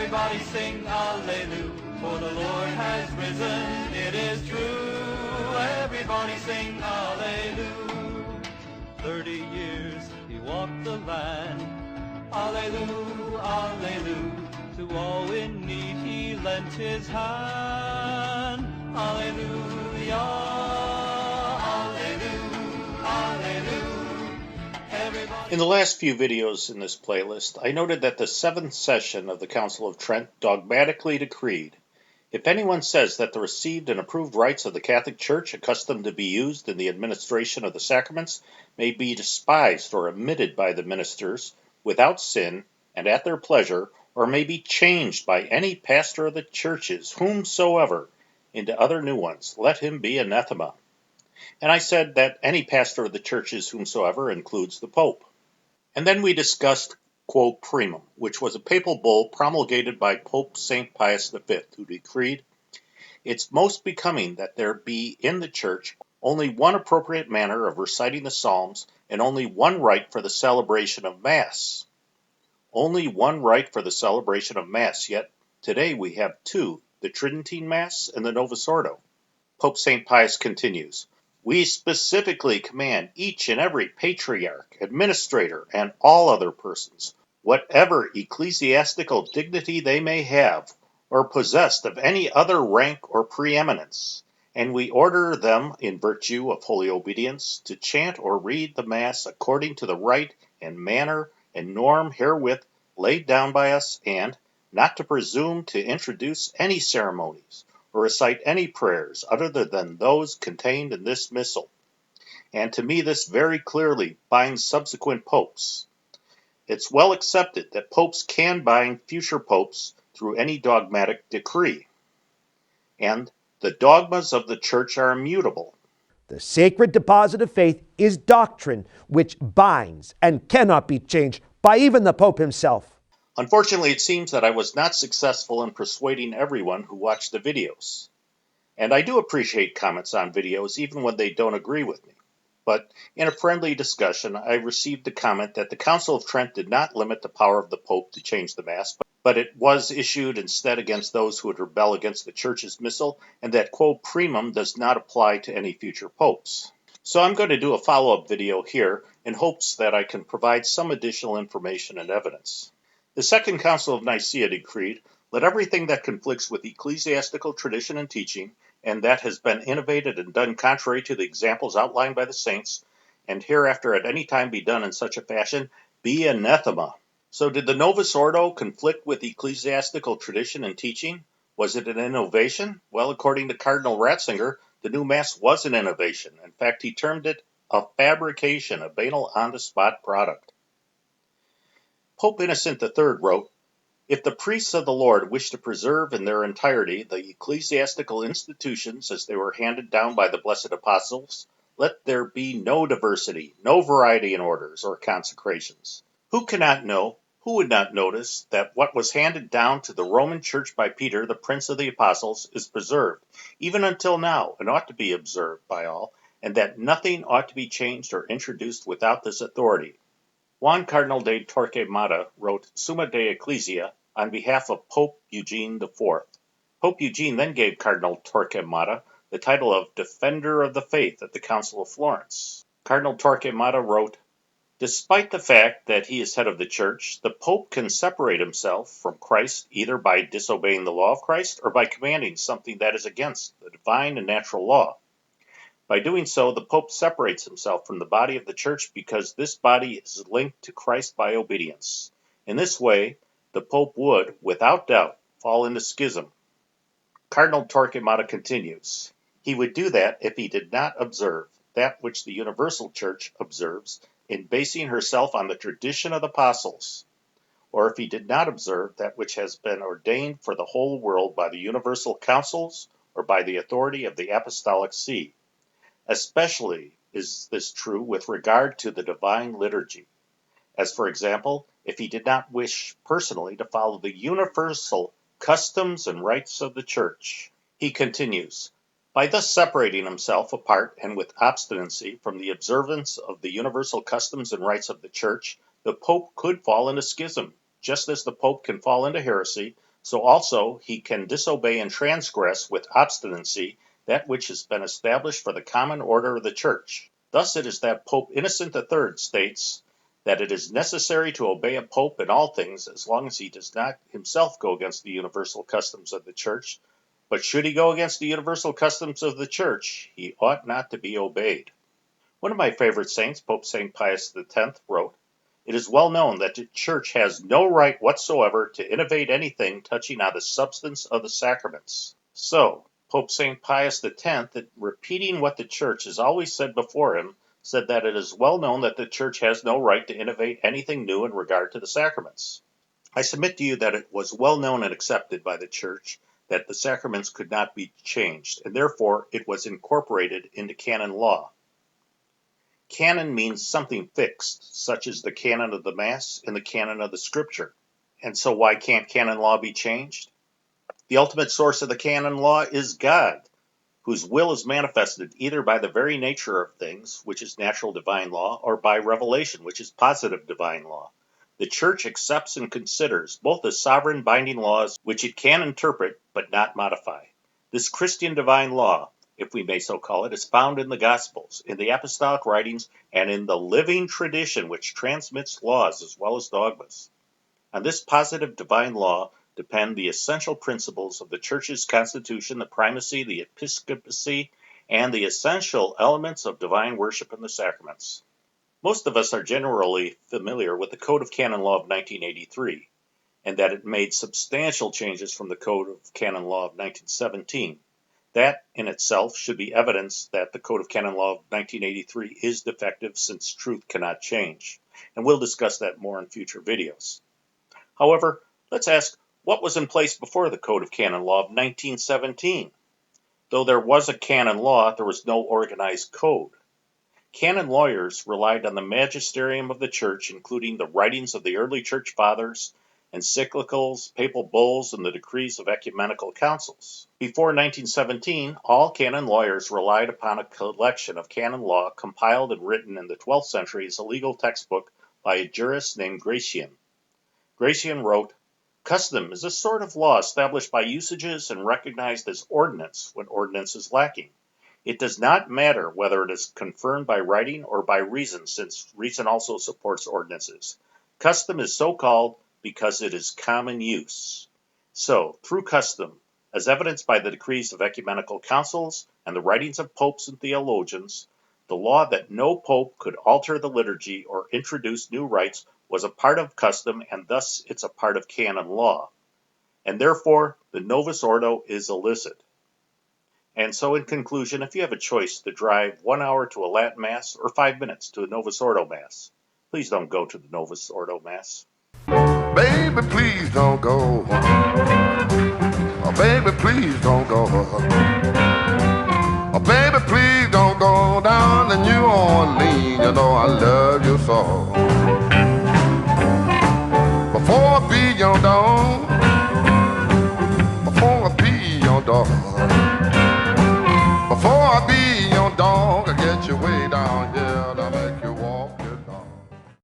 Everybody sing Alleluia, for the Lord has risen, it is true. Everybody sing Alleluia. 30 years he walked the land, Alleluia, Alleluia. To all in need he lent his hand, Alleluia, Alleluia, Alleluia. Everybody... In the last few videos in this playlist, I noted that the 7th session of the Council of Trent dogmatically decreed, if anyone says that the received and approved rites of the Catholic Church accustomed to be used in the administration of the sacraments may be despised or omitted by the ministers without sin and at their pleasure, or may be changed by any pastor of the churches, whomsoever, into other new ones, let him be anathema. And I said that any pastor of the churches, whomsoever, includes the Pope. And then we discussed, quote, Primum, which was a papal bull promulgated by Pope St. Pius V, who decreed, it's most becoming that there be in the church only one appropriate manner of reciting the psalms and only one rite for the celebration of Mass. Only one rite for the celebration of Mass, yet today we have two, the Tridentine Mass and the Novus Ordo. Pope St. Pius continues, we specifically command each and every patriarch, administrator, and all other persons, whatever ecclesiastical dignity they may have, or possessed of any other rank or preeminence, and we order them, in virtue of holy obedience, to chant or read the Mass according to the rite and manner and norm herewith laid down by us, and not to presume to introduce any ceremonies, or recite any prayers other than those contained in this missal. And to me this very clearly binds subsequent popes. It's well accepted that popes can bind future popes through any dogmatic decree. And the dogmas of the Church are immutable. The sacred deposit of faith is doctrine which binds and cannot be changed by even the Pope himself. Unfortunately, it seems that I was not successful in persuading everyone who watched the videos. And I do appreciate comments on videos even when they don't agree with me. But in a friendly discussion, I received the comment that the Council of Trent did not limit the power of the Pope to change the Mass, but it was issued instead against those who would rebel against the Church's missal, and that, quote, Primum does not apply to any future popes. So I'm going to do a follow-up video here in hopes that I can provide some additional information and evidence. The Second Council of Nicaea decreed, let everything that conflicts with ecclesiastical tradition and teaching, and that has been innovated and done contrary to the examples outlined by the saints, and hereafter at any time be done in such a fashion, be anathema. So did the Novus Ordo conflict with ecclesiastical tradition and teaching? Was it an innovation? Well, according to Cardinal Ratzinger, the new Mass was an innovation. In fact, he termed it a fabrication, a banal on-the-spot product. Pope Innocent III wrote, if the priests of the Lord wish to preserve in their entirety the ecclesiastical institutions as they were handed down by the blessed apostles, let there be no diversity, no variety in orders or consecrations. Who cannot know, who would not notice that what was handed down to the Roman Church by Peter, the Prince of the Apostles, is preserved, even until now, and ought to be observed by all, and that nothing ought to be changed or introduced without this authority. Juan Cardinal de Torquemada wrote Summa de Ecclesia on behalf of Pope Eugene IV. Pope Eugene then gave Cardinal Torquemada the title of Defender of the Faith at the Council of Florence. Cardinal Torquemada wrote, despite the fact that he is head of the Church, the Pope can separate himself from Christ either by disobeying the law of Christ or by commanding something that is against the divine and natural law. By doing so, the Pope separates himself from the body of the Church because this body is linked to Christ by obedience. In this way, the Pope would, without doubt, fall into schism. Cardinal Torquemada continues, he would do that if he did not observe that which the universal Church observes in basing herself on the tradition of the apostles, or if he did not observe that which has been ordained for the whole world by the universal councils or by the authority of the apostolic see. Especially is this true with regard to the divine liturgy, as for example, if he did not wish personally to follow the universal customs and rites of the Church. He continues, by thus separating himself apart and with obstinacy from the observance of the universal customs and rites of the Church, the Pope could fall into schism, just as the Pope can fall into heresy So also he can disobey and transgress with obstinacy that which has been established for the common order of the Church. Thus it is that Pope Innocent III states that it is necessary to obey a pope in all things as long as he does not himself go against the universal customs of the Church, but should he go against the universal customs of the Church, he ought not to be obeyed. One of my favorite saints, Pope St. Pius X, wrote, "It is well known that the Church has no right whatsoever to innovate anything touching on the substance of the sacraments." So, Pope St. Pius X, repeating what the Church has always said before him, said that it is well known that the Church has no right to innovate anything new in regard to the sacraments. I submit to you that it was well known and accepted by the Church that the sacraments could not be changed, and therefore it was incorporated into canon law. Canon means something fixed, such as the canon of the Mass and the canon of the Scripture. And so why can't canon law be changed? The ultimate source of the canon law is God, whose will is manifested either by the very nature of things, which is natural divine law, or by revelation, which is positive divine law. The Church accepts and considers both as sovereign binding laws which it can interpret but not modify. This Christian divine law, if we may so call it, is found in the Gospels, in the apostolic writings, and in the living tradition which transmits laws as well as dogmas. On this positive divine law depend the essential principles of the Church's constitution, the primacy, the episcopacy, and the essential elements of divine worship and the sacraments. Most of us are generally familiar with the Code of Canon Law of 1983, and that it made substantial changes from the Code of Canon Law of 1917. That, in itself, should be evidence that the Code of Canon Law of 1983 is defective since truth cannot change, and we'll discuss that more in future videos. However, let's ask, what was in place before the Code of Canon Law of 1917? Though there was a canon law, there was no organized code. Canon lawyers relied on the magisterium of the Church, including the writings of the early Church Fathers, encyclicals, papal bulls, and the decrees of ecumenical councils. Before 1917, all canon lawyers relied upon a collection of canon law compiled and written in the 12th century as a legal textbook by a jurist named Gratian. Gratian wrote, "Custom is a sort of law established by usages and recognized as ordinance when ordinance is lacking. It does not matter whether it is confirmed by writing or by reason, since reason also supports ordinances. Custom is so called because it is common use." So, through custom, as evidenced by the decrees of ecumenical councils and the writings of popes and theologians, the law that no pope could alter the liturgy or introduce new rites was a part of custom, and thus it's a part of canon law. And therefore, the novus ordo is illicit. And so, in conclusion, if you have a choice to drive 1 hour to a Latin Mass or 5 minutes to a Novus Ordo Mass, please don't go to the Novus Ordo Mass. Baby, please don't go. Oh, baby, please don't go.